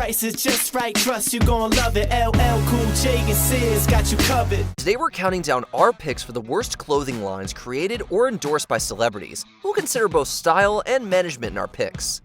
price is just right, trust you gon' love it. LL Cool J and Sears got you covered. Today we're counting down our picks for the worst clothing lines created or endorsed by celebrities. We'll consider both style and management in our picks.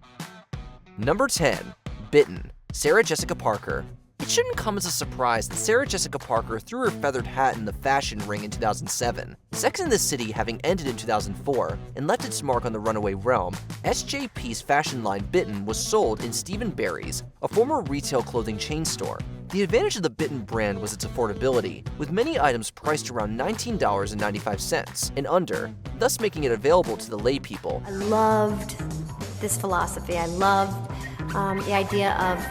Number 10. Bitten, Sarah Jessica Parker. It shouldn't come as a surprise that Sarah Jessica Parker threw her feathered hat in the fashion ring in 2007. Sex and the City having ended in 2004 and left its mark on the runaway realm, SJP's fashion line Bitten was sold in Stephen Barry's, a former retail clothing chain store. The advantage of the Bitten brand was its affordability, with many items priced around $19.95 and under, thus making it available to the lay people. I loved this philosophy. I loved the idea of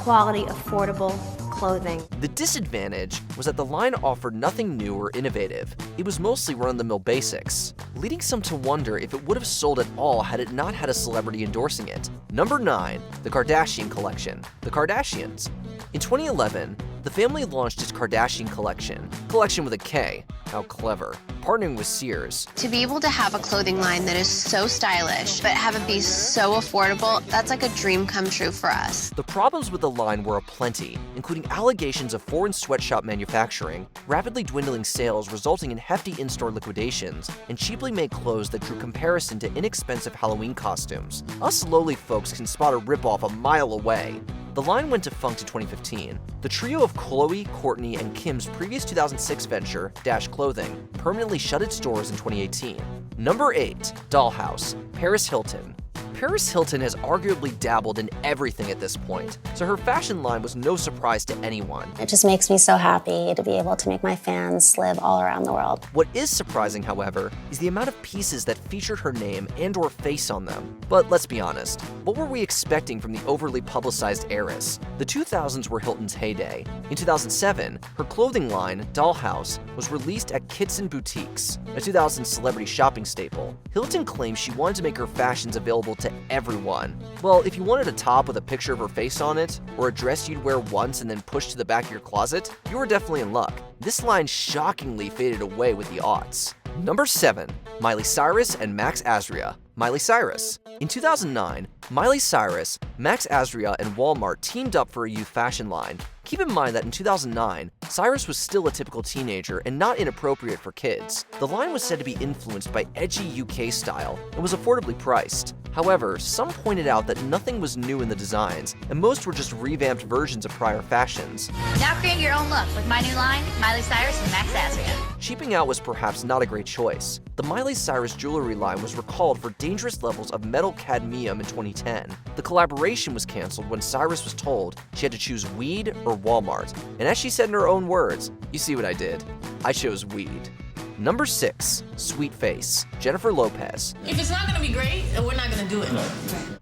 quality, affordable clothing. The disadvantage was that the line offered nothing new or innovative. It was mostly run-of-the-mill basics, leading some to wonder if it would have sold at all had it not had a celebrity endorsing it. Number 9. The Kardashian Collection, The Kardashians. In 2011, the family launched its Kardashian Collection with a K, how clever, partnering with Sears. To be able to have a clothing line that is so stylish, but have it be so affordable, that's like a dream come true for us. The problems with the line were aplenty, including allegations of foreign sweatshop manufacturing, rapidly dwindling sales resulting in hefty in-store liquidations, and cheaply made clothes that drew comparison to inexpensive Halloween costumes. Us lowly folks can spot a ripoff a mile away. The line went defunct in 2015. The trio of Khloe, Kourtney, and Kim's previous 2006 venture, Dash Clothing, permanently shut its doors in 2018. Number 8. Dollhouse, Paris Hilton. Paris Hilton has arguably dabbled in everything at this point, so her fashion line was no surprise to anyone. It just makes me so happy to be able to make my fans live all around the world. What is surprising, however, is the amount of pieces that featured her name and/or face on them. But let's be honest, what were we expecting from the overly publicized heiress? The 2000s were Hilton's heyday. In 2007, her clothing line, Dollhouse, was released at Kitson Boutiques, a 2000s celebrity shopping staple. Hilton claimed she wanted to make her fashions available to everyone. Well, if you wanted a top with a picture of her face on it, or a dress you'd wear once and then push to the back of your closet, you were definitely in luck. This line shockingly faded away with the aughts. Number 7. Miley Cyrus and Max Azria. Miley Cyrus. In 2009, Miley Cyrus, Max Azria, and Walmart teamed up for a youth fashion line. Keep in mind that in 2009, Cyrus was still a typical teenager and not inappropriate for kids. The line was said to be influenced by edgy UK style and was affordably priced. However, some pointed out that nothing was new in the designs, and most were just revamped versions of prior fashions. Now create your own look with my new line, Miley Cyrus and Max Azria. Cheaping out was perhaps not a great choice. The Miley Cyrus jewelry line was recalled for dangerous levels of metal cadmium in 2010. The collaboration was canceled when Cyrus was told she had to choose weed or Walmart. And as she said in her own words, "You see what I did? I chose weed." Number 6. Sweet Face, Jennifer Lopez. If it's not gonna be great, we're not gonna do it.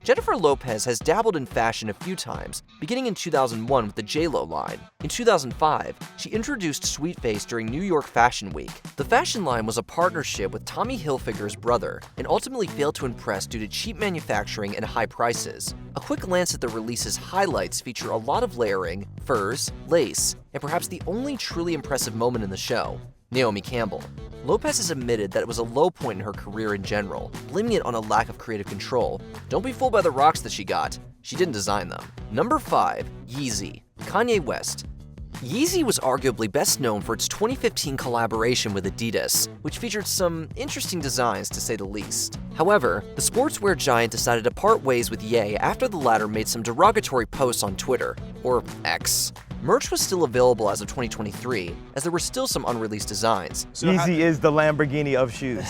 Jennifer Lopez has dabbled in fashion a few times, beginning in 2001 with the J.Lo line. In 2005, she introduced Sweet Face during New York Fashion Week. The fashion line was a partnership with Tommy Hilfiger's brother, and ultimately failed to impress due to cheap manufacturing and high prices. A quick glance at the release's highlights feature a lot of layering, furs, lace, and perhaps the only truly impressive moment in the show, Naomi Campbell. Lopez has admitted that it was a low point in her career in general, blaming it on a lack of creative control. Don't be fooled by the rocks that she got. She didn't design them. Number 5. Yeezy, Kanye West. Yeezy was arguably best known for its 2015 collaboration with Adidas, which featured some interesting designs to say the least. However, the sportswear giant decided to part ways with Ye after the latter made some derogatory posts on Twitter, or X. Merch was still available as of 2023, as there were still some unreleased designs. Yeezy is the Lamborghini of shoes.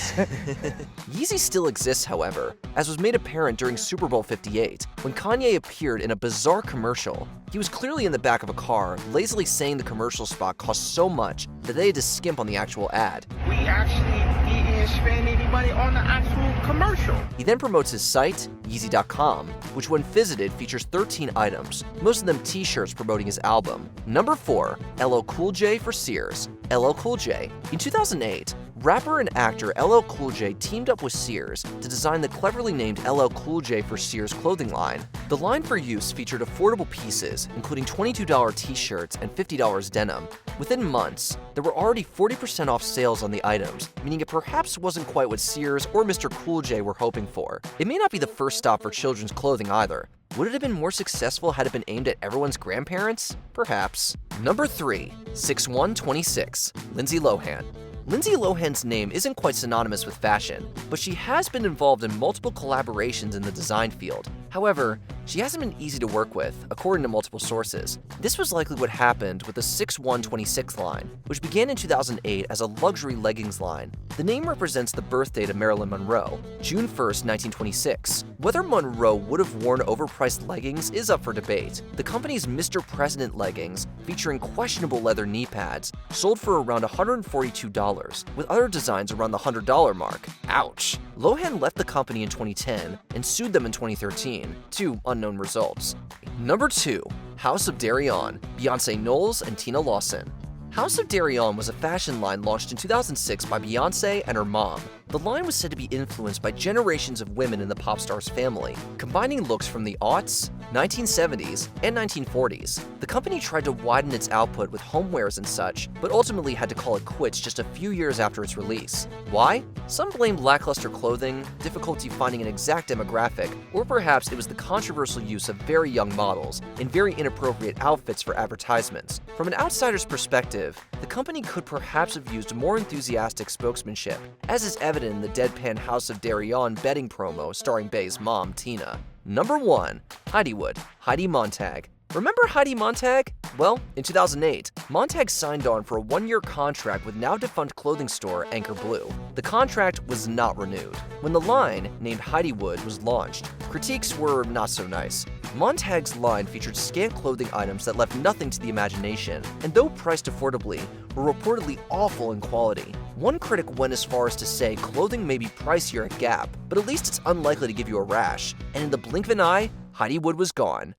Yeezy still exists, however, as was made apparent during Super Bowl 58, when Kanye appeared in a bizarre commercial. He was clearly in the back of a car, lazily saying the commercial spot cost so much that they had to skimp on the actual ad. We actually didn't spend any money on the actual commercial. He then promotes his site, Yeezy.com, which when visited features 13 items, most of them t-shirts promoting his album. Number 4. LL Cool J for Sears. LL Cool J. In 2008, rapper and actor LL Cool J teamed up with Sears to design the cleverly named LL Cool J for Sears clothing line. The line for use featured affordable pieces, including $22 t-shirts and $50 denim. Within months, there were already 40% off sales on the items, meaning it perhaps wasn't quite what Sears or Mr. Cool J were hoping for. It may not be the first stop for children's clothing either. Would it have been more successful had it been aimed at everyone's grandparents? Perhaps. Number 3. 6126. Lindsay Lohan. Lindsay Lohan's name isn't quite synonymous with fashion, but she has been involved in multiple collaborations in the design field. However, she hasn't been easy to work with, according to multiple sources. This was likely what happened with the 6126 line, which began in 2008 as a luxury leggings line. The name represents the birth date of Marilyn Monroe, June 1st, 1926. Whether Monroe would have worn overpriced leggings is up for debate. The company's Mr. President leggings, featuring questionable leather knee pads, sold for around $142, with other designs around the $100 mark. Ouch! Lohan left the company in 2010 and sued them in 2013, to unknown results. Number 2. House of Derion, Beyonce Knowles and Tina Lawson. House of Derion was a fashion line launched in 2006 by Beyonce and her mom. The line was said to be influenced by generations of women in the pop star's family, combining looks from the aughts, 1970s, and 1940s. The company tried to widen its output with homewares and such, but ultimately had to call it quits just a few years after its release. Why? Some blamed lackluster clothing, difficulty finding an exact demographic, or perhaps it was the controversial use of very young models in very inappropriate outfits for advertisements. From an outsider's perspective, the company could perhaps have used more enthusiastic spokesmanship, as is evident in the deadpan House of Derion betting promo starring Bey's mom, Tina. Number 1. Heidi Wood, Heidi Montag. Remember Heidi Montag? Well, in 2008, Montag signed on for a 1-year contract with now-defunct clothing store Anchor Blue. The contract was not renewed. When the line, named Heidi Wood, was launched, critiques were not so nice. Montag's line featured scant clothing items that left nothing to the imagination, and though priced affordably, were reportedly awful in quality. One critic went as far as to say clothing may be pricier at Gap, but at least it's unlikely to give you a rash, and in the blink of an eye, Heidi Wood was gone.